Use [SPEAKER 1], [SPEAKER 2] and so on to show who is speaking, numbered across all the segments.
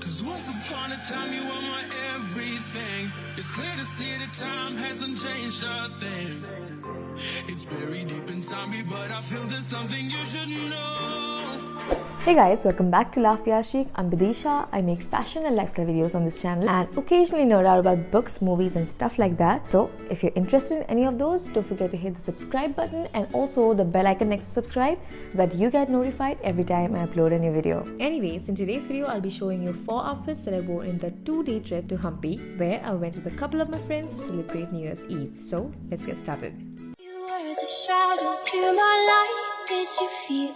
[SPEAKER 1] 'Cause once upon a time you were my everything. It's clear to see that time hasn't changed a thing. It's buried deep inside me, but I feel there's something you should know.
[SPEAKER 2] Hey guys, welcome back to LaFilleChic. I'm Bidisha. I make fashion and lifestyle videos on this channel and occasionally nerd out about books, movies and stuff like that. So if you're interested in any of those, don't forget to hit the subscribe button and also the bell icon next to subscribe so that you get notified every time I upload a new video. Anyways, in today's video, I'll be showing you 4 outfits that I wore in the 2-day trip to Hampi, where I went with a couple of my friends to celebrate New Year's Eve. So let's get started.
[SPEAKER 3] You were the shadow to my light. Did you feel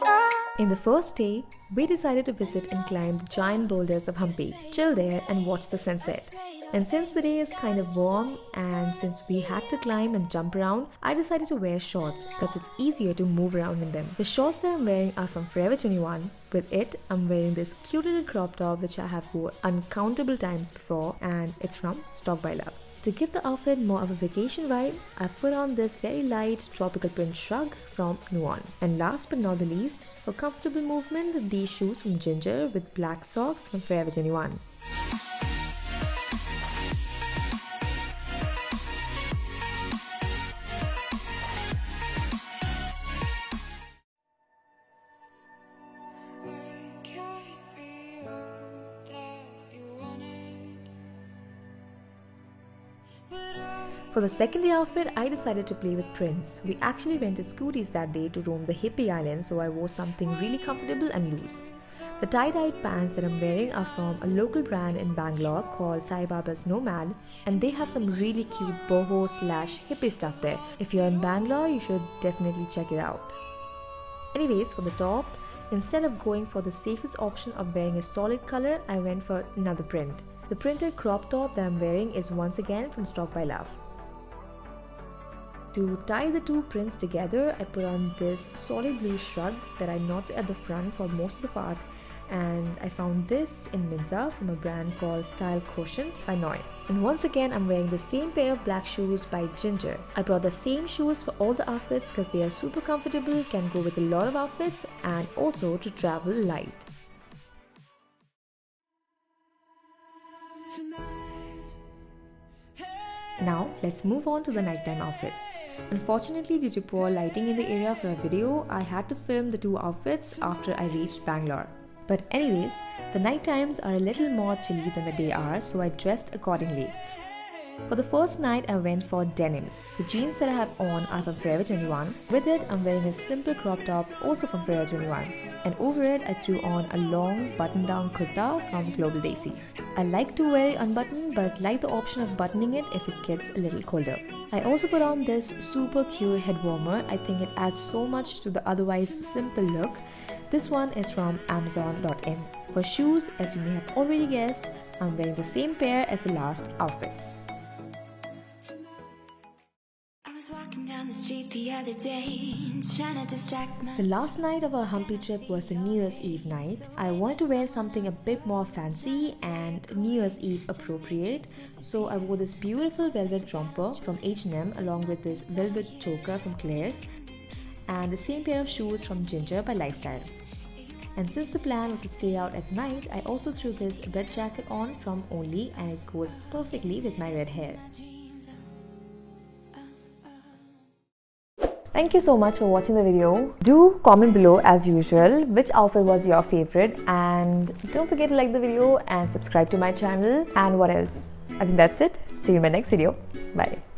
[SPEAKER 2] In the first day, we decided to visit and climb the giant boulders of Hampi, chill there and watch the sunset. And since the day is kind of warm and since we had to climb and jump around, I decided to wear shorts because it's easier to move around in them. The shorts that I'm wearing are from Forever 21. With it, I'm wearing this cute little crop top which I have worn uncountable times before, and it's from StalkBuyLove. To give the outfit more of a vacation vibe, I've put on this very light tropical print Shrug from Nomad. And last but not the least, for comfortable movement, these shoes from Ginger with black socks from Forever 21. For the second day outfit, I decided to play with prints. We actually rented scooties that day to roam the hippie island, so I wore something really comfortable and loose. The tie-dyed pants that I'm wearing are from a local brand in Bangalore called Psybaba's Nomad, and they have some really cute boho/hippie stuff there. If you're in Bangalore, you should definitely check it out. Anyways, for the top, instead of going for the safest option of wearing a solid color, I went for another print. The printed crop top that I'm wearing is once again from StalkBuyLove. To tie the two prints together, I put on this solid blue shrug that I knotted at the front for most of the part, and I found this in Myntra from a brand called Quotient by Dino. And once again, I'm wearing the same pair of black shoes by Ginger. I brought the same shoes for all the outfits because they are super comfortable, can go with a lot of outfits, and also to travel light. Now let's move on to the nighttime outfits. Unfortunately, due to poor lighting in the area for a video, I had to film the 2 outfits after I reached Bangalore. But anyways, the night times are a little more chilly than the day are, so I dressed accordingly. For the first night, I went for denims. The jeans that I have on are from Forever 21. With it, I'm wearing a simple crop top also from Forever 21. And over it, I threw on a long button-down kurta from Global Desi. I like to wear it unbuttoned, but like the option of buttoning it if it gets a little colder. I also put on this super cute head warmer. I think it adds so much to the otherwise simple look. This one is from Amazon.in. For shoes, as you may have already guessed, I'm wearing the same pair as the last outfits.
[SPEAKER 3] walking down the street the other day, trying to distract myself.
[SPEAKER 2] The last night of our Hampi trip was the New Year's Eve night. I wanted to wear something a bit more fancy and New Year's Eve appropriate, so I wore this beautiful velvet romper from H&M along with this velvet choker from Claire's and the same pair of shoes from Ginger by Lifestyle. And since the plan was to stay out at night, I also threw this red jacket on from Only, and it goes perfectly with my red hair. Thank you so much for watching the video. Do comment below as usual which outfit was your favorite, and don't forget to like the video and subscribe to my channel. And what else? I think that's it. See you in my next video. Bye.